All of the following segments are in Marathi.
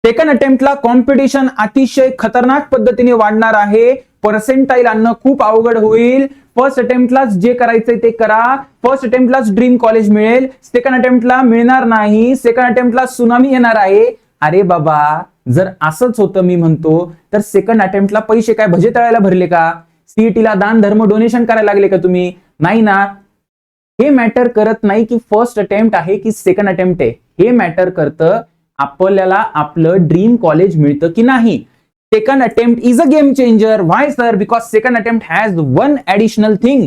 सेकंड अटेम्प्टला कॉम्पिटिशन अतिशय खतरनाक पद्धतीने वाढणार आहे. पर्सेंटाईल आणणं खूप अवघड होईल. फर्स्ट अटेम्प्टलाच जे करायचंय ते करा. फर्स्ट अटेम्प्टलाच ड्रीम कॉलेज मिळेल. सेकंड अटेम्प्टला मिळणार नाही. सेकंड अटेम्प्टला सुनामी येणार आहे. अरे बाबा, जर असंच होतं मी म्हणतो तर सेकंड अटेम्प्टला पैसे काय भजे तळायला भरले का? सीईटीला दान धर्म डोनेशन करायला लागले का तुम्ही? नाही ना. हे मॅटर करत नाही की फर्स्ट अटेम्प्ट आहे की सेकंड अटेम्प्ट आहे. हे मॅटर करतं आपल्याला आपलं ड्रीम कॉलेज मिळतं की नाही. Second attempt is a game changer. Why sir? Because second attempt has one additional thing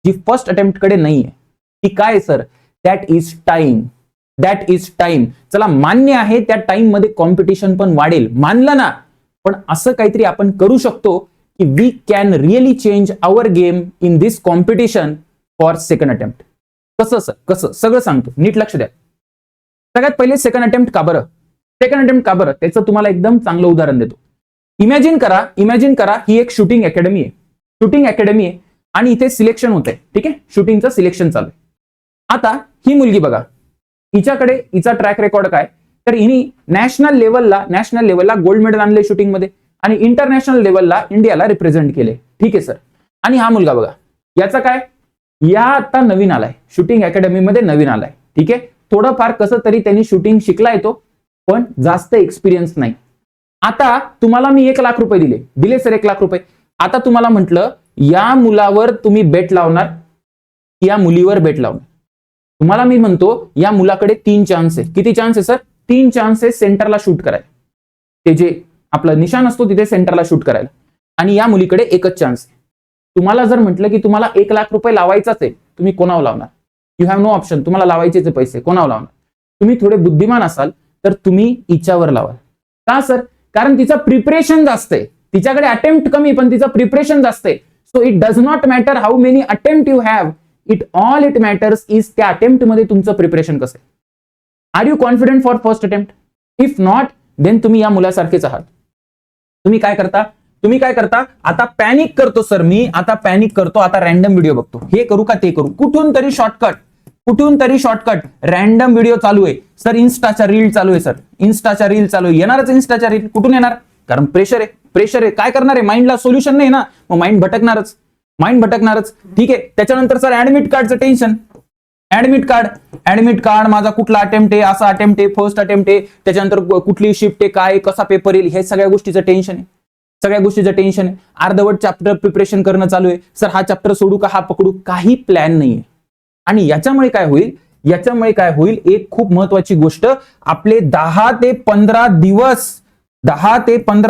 जी फर्स्ट अटेम्प्ट कडे नाहीये. ती काय sir? That is time. That is time. चला, मान्य आहे त्या टाइम मध्ये कॉम्पिटिशन पण वाढेल, मानलं ना. पण असं काहीतरी आपण करू शकतो की we can really change our game in this competition for second attempt. कसं सर? कसं? सगळं सांगतो, नीट लक्ष द्या. सगळ्यात पहिले सेकंड अटेम्प्ट का बरं? सेकंड अटेम्प्ट का बरं? त्याचं तुम्हाला एकदम चांगलं उदाहरण देतो. इमॅजिन करा ही एक शूटिंग अकॅडमी आहे. शूटिंग अकॅडमी आहे आणि इथे सिलेक्शन होत आहे. ठीक आहे, शूटिंगचं सिलेक्शन चालू आहे. आता ही मुलगी बघा, हिच्याकडे हिचा ट्रॅक रेकॉर्ड काय? तर हिने नॅशनल लेवलला गोल्ड मेडल आणले शूटिंगमध्ये आणि इंटरनॅशनल लेवलला इंडियाला रिप्रेझेंट केले. ठीक आहे सर. आणि हा मुलगा बघा, याचा काय? या आता नवीन आलाय, शूटिंग अकॅडमीमध्ये नवीन आलाय. ठीक आहे, थोडंफार कसं तरी त्यांनी शूटिंग शिकला येतो, पण जास्त एक्सपिरियन्स नाही. आता तुम्हाला मी 1 लाख रुपये दिले सर, 1 लाख रुपये. आता तुम्हाला म्हटलं या मुलावर तुम्ही बेट लावणार, या मुलीवर बेट लावणार. तुम्हाला मी म्हणतो या मुलाकडे 3 चान्स आहे. किती चान्स आहे सर? 3 चान्स आहे सेंटरला शूट करायला. ते जे आपला निशाण असतो तिथे सेंटरला शूट करायला. आणि या मुलीकडे एकच चान्स आहे. तुम्हाला जर म्हटलं की तुम्हाला 1 लाख रुपये लावायचाच आहे, तुम्ही कोणावर लावणार? You have no option. तुम्हाला लावायचे पैसे कोणावर लावणार? तुम्ही थोडे बुद्धिमान असाल तर तुम्ही हिच्यावर लावाल. का सर? कारण तिचं प्रिपरेशन जास्त आहे. तिच्याकडे अटेम्प्ट कमी पण तिचं प्रिपरेशन जास्त आहे. So it does not matter how many attempt you have. It matters is त्या अटेम्प्ट मध्ये तुमचं प्रिपरेशन कसं आहे. Are you confident for first attempt? If not, then तुम्ही या मुलासारखेच आहात. तुम्ही काय करता? आता पॅनिक करतो सर मी, आता पॅनिक करतो, आता रॅन्डम व्हिडिओ बघतो. हे करू का ते करू? कुठून तरी शॉर्टकट रॅन्डम व्हिडिओ चालू आहे सर. इन्स्टाच्या रील चालू आहे सर, इन्स्टाच्या रील चालू आहे. येणारच इन्स्टाच्या रील. कुठून येणार? कारण प्रेशर आहे. काय करणार आहे? माइंडला सोल्युशन नाही ना, मग माइंड भटकणारच. ठीक आहे. त्याच्यानंतर सर ऍडमिट कार्डचं टेन्शन. ऍडमिट कार्ड माझा कुठला अटेम्प्ट आहे, असा अटेम्प्ट आहे, फर्स्ट अटेम्प्ट आहे, त्याच्यानंतर कुठली शिफ्ट आहे, काय कसा पेपर येईल, हे सगळ्या गोष्टीचं टेन्शन आहे. अर्धवट चॅप्टर प्रिपरेशन करणं चालू आहे. सर हा चॅप्टर सोडू का हा पकडू? काही प्लॅन नाहीये. आणि याच्यामुळे काय होईल? एक खूप महत्वाची गोष्ट, आपले 10 ते 15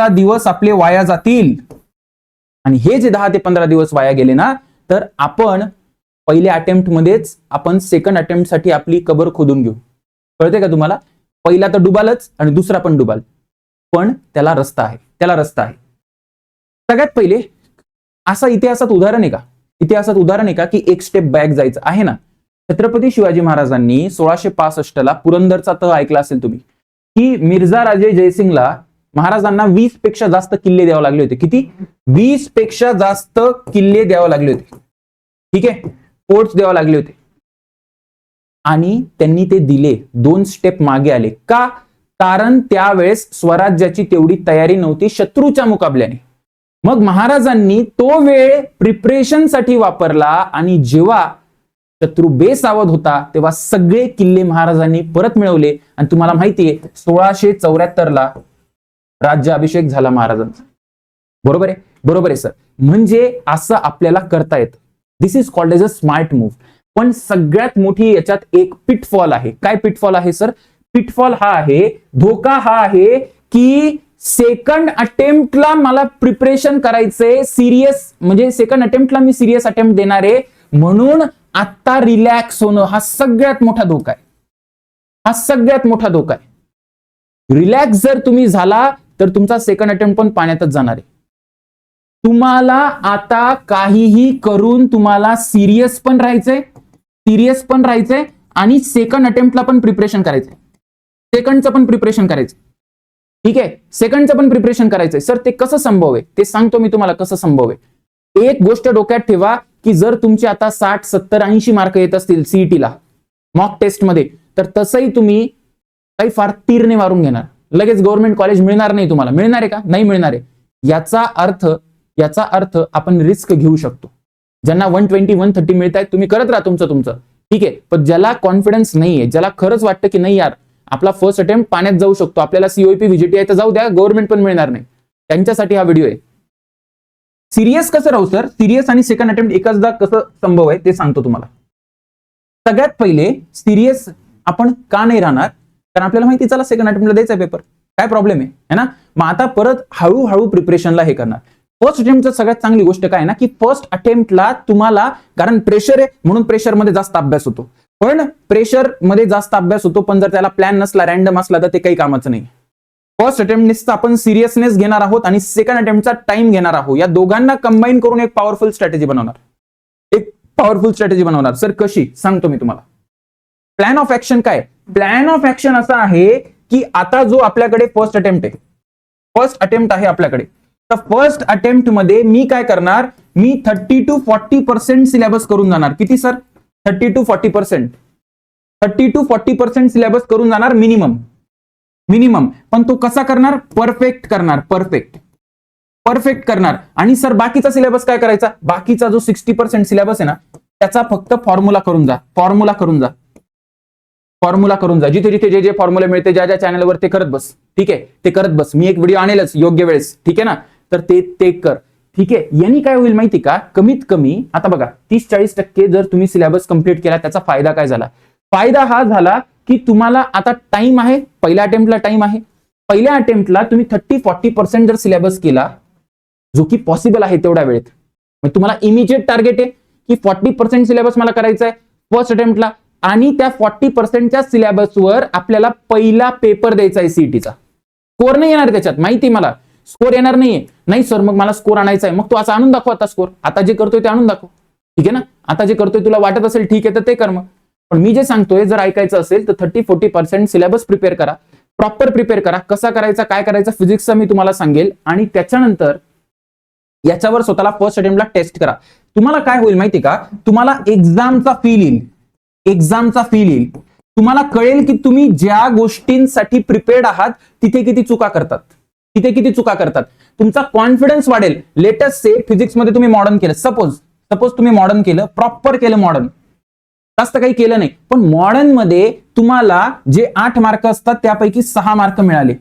दिवस आपले वाया जातील. आणि हे जे 10 ते 15 दिवस वाया गेले ना, तर आपण पहिल्या अटेम्प्ट मध्येच आपण सेकंड अटेम्प्ट साठी आपली कबर खोदून घेऊ. कळते का तुम्हाला? पहिला तर डुबालच आणि दुसरा पण डुबाल, पण त्याला रस्ता आहे. सगळ्यात पहिले असं इतिहासात उदाहरण आहे का की एक स्टेप बॅक जायचं आहे ना. छत्रपती शिवाजी महाराजांनी 1665 पुरंदरचा तह ऐकला असेल तुम्ही, की मिर्झा राजे जयसिंगला महाराजांना 20 पेक्षा जास्त किल्ले द्यावे लागले होते. किती? 20 पेक्षा जास्त किल्ले द्यावे लागले होते. ठीक आहे, फोर्ट्स द्यावे लागले होते. आणि त्यांनी ते दिले. 2 स्टेप मागे आले. का? कारण त्यावेळेस स्वराज्याची तेवढी तयारी नव्हती शत्रूच्या मुकाबल्याने. मग महाराजांनी तो वेळ प्रिपरेशन साठी वापरला आणि जेव्हा शत्रू बेसावध होता तेव्हा सगळे किल्ले महाराजांनी परत मिळवले. आणि तुम्हाला माहितीये 1674 राज्याभिषेक झाला महाराजांचा. बरोबर आहे सर. म्हणजे असं आपल्याला करता येतं. This is called as a smart move. पण सगळ्यात मोठी याच्यात एक पिटफॉल आहे. काय पिटफॉल आहे सर? पिटफॉल हा आहे, धोका हा आहे की सेकंड अटेम्प्टला मला प्रिपरेशन करायचंय सिरियस, म्हणजे सेकंड अटेम्प्टला मी सिरियस अटेम्प्ट देणार आहे, म्हणून आता रिलॅक्स होणं हा सगळ्यात मोठा धोका आहे. रिलॅक्स जर तुम्ही झाला तर तुमचा सेकंड अटेम्प्ट पण पाण्यातच जाणार आहे. तुम्हाला आता काहीही करून तुम्हाला सिरियस पण राहायचंय आणि सेकंड अटेम्प्टला पण प्रिपरेशन करायचंय. सेकंडचं पण प्रिपरेशन करायचंय. ठीक आहे, सेकंडचं पण प्रिपरेशन करायचंय. सर ते कसं संभव आहे ते सांगतो मी तुम्हाला कसं संभव आहे. एक गोष्ट डोक्यात ठेवा की जर तुमचे आता 60, 70, 80 मार्क येत असतील सीईटीला मॉक टेस्ट मध्ये, तर तसंही तुम्ही काही फार तीरने मारून घेणार. लगेच गव्हर्नमेंट कॉलेज मिळणार नाही तुम्हाला. मिळणार आहे का? नाही मिळणार आहे. याचा अर्थ आपण रिस्क घेऊ शकतो. ज्यांना 120 130 मिळत आहेत तुम्ही करत राहा तुमचं, ठीक आहे. पण ज्याला कॉन्फिडन्स नाहीये, ज्याला खरंच वाटतं की नाही यार आपला फर्स्ट अटेम्प्ट पाण्यात जाऊ शकतो, आपल्याला सीओपी व्हीजीटीआय तर जाऊ द्या, गव्हर्नमेंट पण मिळणार नाही, त्यांच्यासाठी हा व्हिडिओ आहे. सिरियस कसं राहू सर? सिरियस आणि सेकंड अटेम्प्ट एकचदा कसं संभव आहे ते सांगतो तुम्हाला. सगळ्यात पहिले सिरियस आपण का नाही राहणार? कारण आपल्याला माहिती चला सेकंड अटेम्प्टला द्यायचा पेपर, काय प्रॉब्लेम आहे ना. मग आता परत हळूहळू प्रिपरेशनला हे करणार. फर्स्ट अटेम्प्टचं सगळ्यात चांगली गोष्ट काय ना की फर्स्ट अटेम्प्टला तुम्हाला, कारण प्रेशर आहे म्हणून प्रेशरमध्ये जास्त अभ्यास होतो, पण प्रेशर मध्ये जास्त अभ्यास होतो पण जर त्याला प्लॅन नसला, रॅन्डम असला तर ते काही कामाचं नाही. फर्स्ट अटेम्प्टचा आपण सिरियसनेस घेणार आहोत आणि सेकंड अटेम्प्टचा टाइम घेणार आहोत. या दोघांना कंबाईन करून एक पॉवरफुल स्ट्रॅटेजी बनवणार. सर कशी? सांगतो मी तुम्हाला. प्लॅन ऑफ ऍक्शन काय? प्लॅन ऑफ ऍक्शन असा आहे की आता जो आपल्याकडे फर्स्ट अटेम्प्ट आहे आपल्याकडे, तर फर्स्ट अटेम्प्ट मध्ये मी काय करणार, मी 30 to 40% सिलेबस करून जाणार. किती सर? 30 to 40% सिलेबस करून जाणार मिनिमम. पण तो कसा करणार? परफेक्ट करणार. आणि सर बाकीचा सिलेबस काय करायचा? बाकीचा जो 60% सिलेबस आहे ना त्याचा फक्त फॉर्म्युला करून जा. जिथे जे फॉर्म्युला मिळते ज्या चॅनलवर ते करत बस, ठीक आहे, ते करत बस. मी एक व्हिडिओ आणेलच योग्य वेळेस, ठीक आहे ना, तर ते कर, ठीक आहे. यांनी काय होईल माहिती का? कमीत कमी आता बघा 30-40% जर तुम्ही सिलेबस कंप्लीट केला त्याचा फायदा काय झाला? फायदा हा झाला की तुम्हाला आता टाइम आहे, पहिल्या अटेम्प्टला टाइम आहे. पहिल्या अटेम्प्टला तुम्ही 30-40% जर सिलेबस केला, जो की पॉसिबल आहे तेवढ्या वेळेत, मग तुम्हाला इमिजिएट टार्गेट आहे की 40% सिलेबस मला करायचा आहे फर्स्ट अटेम्प्टला, आणि त्या 40%च्या सिलेबसवर आपल्याला पहिला पेपर द्यायचा आहे सीईटीचा. स्कोर नाही येणार त्याच्यात, माहिती मला स्कोर येणार नाहीये. नाही सर मग मला स्कोर आणायचा आहे, मग तू असं आणून दाखव. आता स्कोर आता जे करतोय ते आणून दाखव, ठीक आहे ना. आता जे करतोय तुला वाटत असेल ठीक आहे तर ते कर. मग पण मी जे सांगतोय जर ऐकायचं असेल तर 30-40% सिलेबस प्रिपेअर करा, प्रॉपर प्रिपेअर करा. कसा करायचा, काय करायचं फिजिक्सचा मी तुम्हाला सांगेल, आणि त्याच्यानंतर याच्यावर स्वतःला फर्स्ट अटेम्प्टला टेस्ट करा. तुम्हाला काय होईल माहिती का? तुम्हाला एक्झामचा फील येईल. तुम्हाला कळेल की तुम्ही ज्या गोष्टींसाठी प्रिपेअर्ड आहात तिथे किती चुका करतात. तुमचा कॉन्फिडन्स वाढेल. लेटेस्ट से फिजिक्स मध्ये तुम्ही मॉडर्न केलं, सपोज तुम्ही मॉडर्न केलं, प्रॉपर केलं मॉडर्न, जास्त काही केलं नाही, पण मॉडर्न मध्ये तुम्हाला जे 8 मार्क असतात त्यापैकी 6 मार्क मिळाले,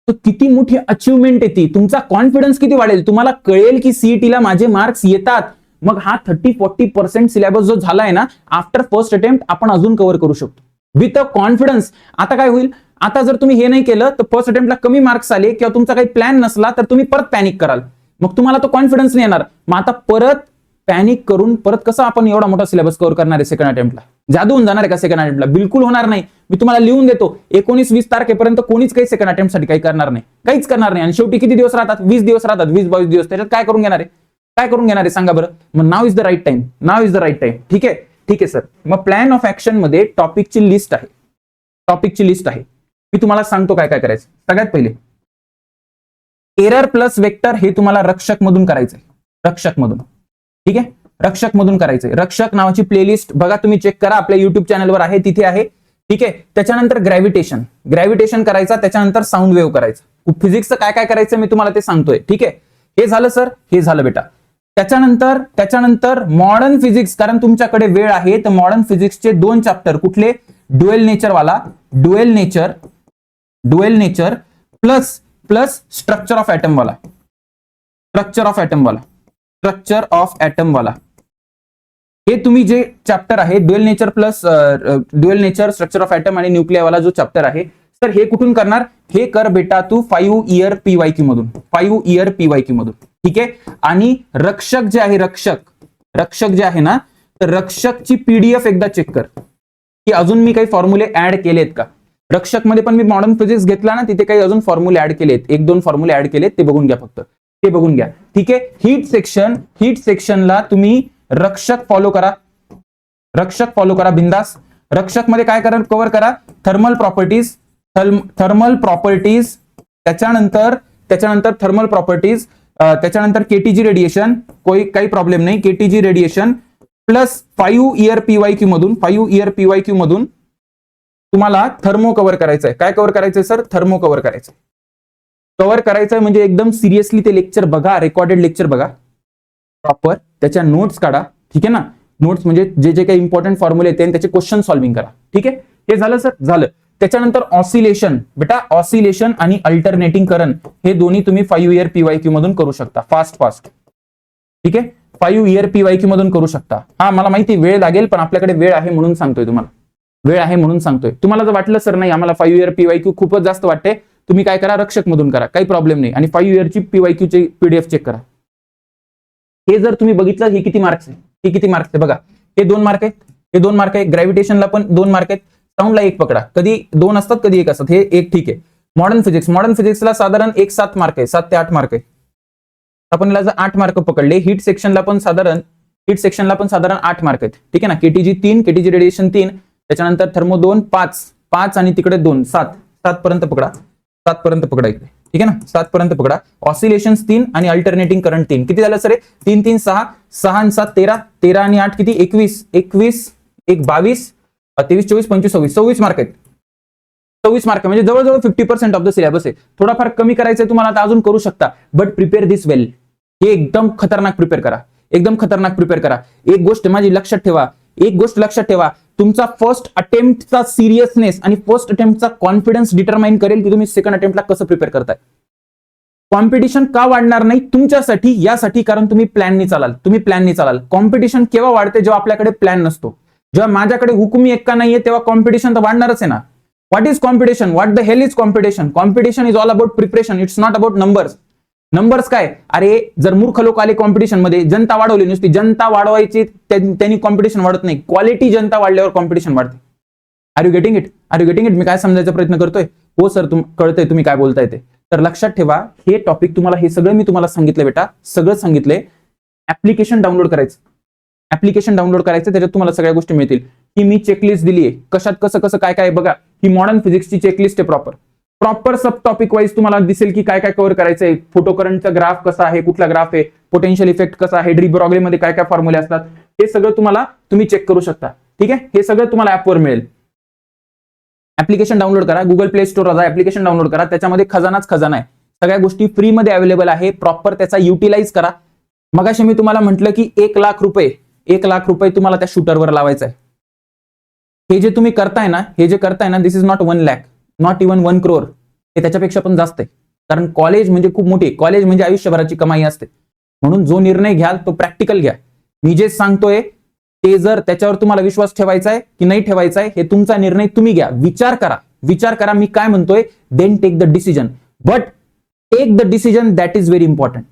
तर किती मोठी अचिव्हमेंट येते. तुमचा कॉन्फिडन्स किती वाढेल. तुम्हाला कळेल की सीईटीला माझे मार्क्स येतात. मग हा 30-40% सिलेबस जो झालाय ना आफ्टर फर्स्ट अटेम्प्ट आपण अजून कव्हर करू शकतो विथ अ कॉन्फिडन्स. आता काय होईल, आता जर तुम्ही हे नाही केलं तर फर्स्ट अटेम्प्टला कमी मार्क्स आले किंवा तुमचा काही प्लॅन नसला तर तुम्ही परत पॅनिक कराल, मग तुम्हाला तो कॉन्फिडन्स नाही येणार. मग आता परत पॅनिक करून परत कसं आपण एवढा मोठा सिलेबस कव्हर करणार आहे सेकंड अटेम्प्टला? जादू होऊन जाणार आहे का सेकंड अटेम्प्टला? बिलकुल होणार नाही. मी तुम्हाला लिहून देतो 19-20 तारखेपर्यंत कोणीच काही सेकंड अटेम्प्टसाठी काही करणार नाही, काहीच करणार नाही. आणि शेवटी किती दिवस राहतात? 20 दिवस राहतात, 20-22 दिवस. त्याच्यात काय करून घेणार आहे सांगा बरं. मग नाव इज द राईट टाइम. ठीक आहे सर. मग प्लॅन ऑफ ऍक्शन मध्ये टॉपिकची लिस्ट आहे. मी तुम्हाला सांगतो काय काय करायचं. सगळ्यात पहिले एरर प्लस वेक्टर हे तुम्हाला रक्षक मधून करायचंय. ठीक आहे, रक्षक मधून करायचंय. रक्षक नावाची प्लेलिस्ट बघा, तुम्ही चेक करा, आपल्या युट्यूब चॅनलवर आहे, तिथे आहे. ठीक आहे. त्याच्यानंतर ग्रॅव्हिटेशन करायचा, त्याच्यानंतर साऊंड वेव्ह करायचा. फिजिक्सचं काय काय करायचं मी तुम्हाला ते सांगतोय. ठीक आहे, हे झालं सर, हे झालं बेटा. त्याच्यानंतर मॉडर्न फिजिक्स, कारण तुमच्याकडे वेळ आहे तर मॉडर्न फिजिक्सचे 2 चॅप्टर कुठले? Dual nature plus structure of atom वाला. हे तुम्ही जे चॅप्टर आहे dual nature structure of atom आणि न्यूक्लियर वाला जो चॅप्टर आहे, तर हे कुठून करणार? हे कर बेटा तू 5 इयर PYQ मधून. ठीक आहे. आणि रक्षक जे आहे ना, तर रक्षकची PDF एकदा चेक कर की अजून मी काही फॉर्म्युले ऍड केलेत का. रक्षक मध्ये पण मी मॉडर्न फिजिक्स घेतला ना, तिथे काही अजून फॉर्म्युले ऍड केलेत, 1-2 फॉर्म्युले ऍड केलेत, ते बघून घ्या फक्त, ते बघून घ्या. ठीक आहे. हीट सेक्शनला तुम्ही रक्षक फॉलो करा बिंदास. रक्षक मध्ये काय कव्हर करा? थर्मल प्रॉपर्टीज, त्याच्यानंतर थर्मल प्रॉपर्टीज, त्याच्यानंतर केटीजी रेडिएशन, काही प्रॉब्लेम नाही, KTG radiation plus 5 year PYQ मधून तुम्हाला थर्मो कव्हर करायचंय. काय कव्हर करायचंय सर? थर्मो कव्हर करायचंय. कव्हर करायचंय म्हणजे एकदम सिरियसली ते लेक्चर बघा, रेकॉर्डेड लेक्चर बघा प्रॉपर, त्याच्या नोट्स काढा. ठीक आहे ना? नोट्स म्हणजे जे जे काही इम्पॉर्टंट फॉर्म्युले आहेत त्याचे क्वेश्चन सॉल्व्हिंग करा. ठीक आहे, हे झालं सर? झालं. त्याच्यानंतर ऑसिलेशन, बेटा ऑसिलेशन आणि अल्टरनेटिंग करंट हे दोन्ही तुम्ही 5 इयर पीवायक्यू मधून करू शकता फास्ट. ठीक आहे, 5 इयर पीवायक्यू मधून करू शकता. हा मला माहिती वेळ लागेल, पण आपल्याकडे वेळ आहे म्हणून सांगतोय तुम्हाला. वेळ आहे म्हणून सांगतोय. तुम्हाला जर वाटलं सर नाही आम्हाला 5 इयर पीवायक्यू खूपच जास्त वाटते, तुम्ही काय करा, रक्षक मधून करा, काही प्रॉब्लेम नाही. आणि 5 इयरची पीवायक्यू ची पीडीएफ चेक करा. हे जर तुम्ही बघितलं, हे किती मार्क्स आहे? हे किती मार्क्स आहे बघा. हे 2 मार्क आहेत, हे 2 मार्क आहे. ग्रॅव्हिटेशनला पण 2 मार्क आहेत. साऊंडला 1 पकडा. कधी 2 असतात, कधी 1 असतात. हे 1 ठीक आहे. मॉडर्न फिजिक्सला साधारण 7 मार्क आहे, 7 ते 8 मार्क आहे. आपण याला जर 8 मार्क पकडले, हीट सेक्शनला पण साधारण 8 मार्क आहेत. ठीक आहे ना? केटीजी 3, केटीजी रेडिएशन 3, त्याच्यानंतर थर्मो 2, 5 आणि तिकडे 2, 7 पर्यंत पकडा. 7 पर्यंत पकडा इकडे. ठीक आहे ना? 7 पर्यंत पकडा. ऑसिलेशन्स 3 आणि अल्टरनेटिंग करंट 3. किती झालं सर? 3 3 6, 6 आणि 7 13, 13 आणि 8 किती? 21, 1 22, 23 24 25 26 मार्क आहेत. 26 मार्क म्हणजे जवळजवळ 50% ऑफ द सिलेबस आहे. थोडाफार कमी करायचंय तुम्हाला तर अजून करू शकता, बट प्रिपेअर दिस वेल. हे एकदम खतरनाक प्रिपेअर करा, एकदम खतरनाक प्रिपेअर करा. एक गोष्ट माझी लक्षात ठेवा, तुमचा फर्स्ट अटेम्प्टचा सिरियसनेस आणि फर्स्ट अटेम्प्टचा कॉन्फिडन्स डिटरमाइन करेल की तुम्ही सेकंड अटेम्प्टला कसं प्रिपेअर करताय. कॉम्पिटिशन का वाढणार नाही तुमच्यासाठी? यासाठी, कारण तुम्ही प्लॅननी चालाल. कॉम्पिटिशन केव्हा वाढते? जेव्हा आपल्याकडे प्लॅन नसतो. जेव्हा माझ्याकडे हुकुमी एक्का नाहीये तेव्हा कॉम्पिटिशन तर वाढणारच आहे ना. What is competition? What the hell is competition? Competition is all about preparation. It's not about numbers. Numbers काय? अरे जर मूर्ख लोक आले कॉम्पिटिशन मध्ये, जनता वाढवली, नुसती जनता वाढवायची त्यांनी कॉम्पिटिशन वाढत नाही. क्वालिटी जनता वाढल्यावर कॉम्पिटिशन वाढते. Are you getting it? मी काय समजायचा प्रयत्न करतोय? हो सर, कळतंय तुम्ही काय बोलताय ते. तर लक्षात ठेवा, हे टॉपिक तुम्हाला, हे सगळं मी तुम्हाला सांगितलं बेटा, सगळं सांगितलंय. ऍप्लिकेशन डाउनलोड करायचं, त्याच्यात तुम्हाला सगळ्या गोष्टी मिळतील. ही मी चेकलिस्ट दिली आहे, कशात कसं काय बघा. ही मॉडर्न फिजिक्सची चेकलिस्ट आहे प्रॉपर सब टॉपिक वाईज तुम्हाला दिसेल की काय काय कव्हर करायचंय. फोटो करंटचा ग्राफ कसा आहे, कुठला ग्राफ आहे, पोटेन्शियल इफेक्ट कसा आहे, डी ब्रॉग्ली मध्ये काय काय फॉर्म्युले असतात, हे सगळं तुम्ही चेक करू शकता. ठीक आहे, हे सगळं तुम्हाला ऍपवर मिळेल. ऍप्लिकेशन डाउनलोड करा, गुगल प्ले स्टोरला जा, ऍप्लिकेशन डाउनलोड करा. त्याच्यामध्ये खजाना आहे, सगळ्या गोष्टी फ्री मध्ये अवेलेबल आहे. प्रॉपर त्याचा युटिलाइज करा. मगाशी मी तुम्हाला म्हटलं की 1 लाख रुपये तुम्हाला त्या शूटरवर लावायचा आहे. हे जे तुम्ही करताय ना, this is not 1 lakh, not even 1 crore. हे त्याच्यापेक्षा पण जास्त आहे. कारण कॉलेज म्हणजे खूप मोठी, कॉलेज म्हणजे आयुष्यभराची कमाई असते. म्हणून जो निर्णय घ्याल तो प्रॅक्टिकल घ्या. मी जे सांगतोय ते जर त्याच्यावर तुम्हाला विश्वास ठेवायचा आहे की नाही ठेवायचा आहे, हे तुमचा निर्णय तुम्ही घ्या. विचार करा मी काय म्हणतोय, then take the decision. But take the decision that is very important.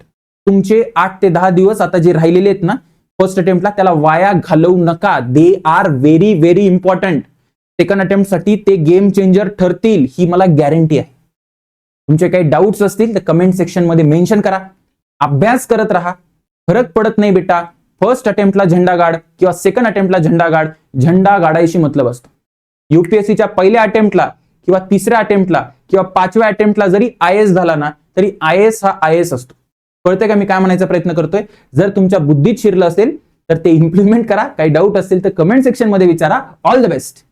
तुमचे 8 ते 10 दिवस आता जे राहिलेले आहेत ना फर्स्ट अटेम्प्टला, त्याला वाया घालवू नका. They are very very important. Second attempt साठी ते गेम चेंजर ठरतील, ही मला गॅरंटी आहे. तुमचे काही डाऊट्स असतील तर कमेंट सेक्शन मध्ये मेन्शन करा. अभ्यास करत राहा, फरक पडत नाही बेटा. फर्स्ट अटेम्प्टला झेंडा गाड किंवा सेकंड अटेम्प्टला झेंडा गाड, झेंडा गाडायशी मतलब असतो. युपीएससीच्या पहिल्या अटेम्प्टला किंवा तिसऱ्या अटेम्प्टला किंवा 5व्या अटेम्प्टला जरी IAS झाला ना, तरी IAS हा IAS असतो. कळतंय का मी काय म्हणायचा प्रयत्न करतोय? जर तुमच्या बुद्धीत शिरलं असेल तर ते इम्प्लिमेंट करा. काही डाऊट असेल तर कमेंट सेक्शन मध्ये विचारा. All the best.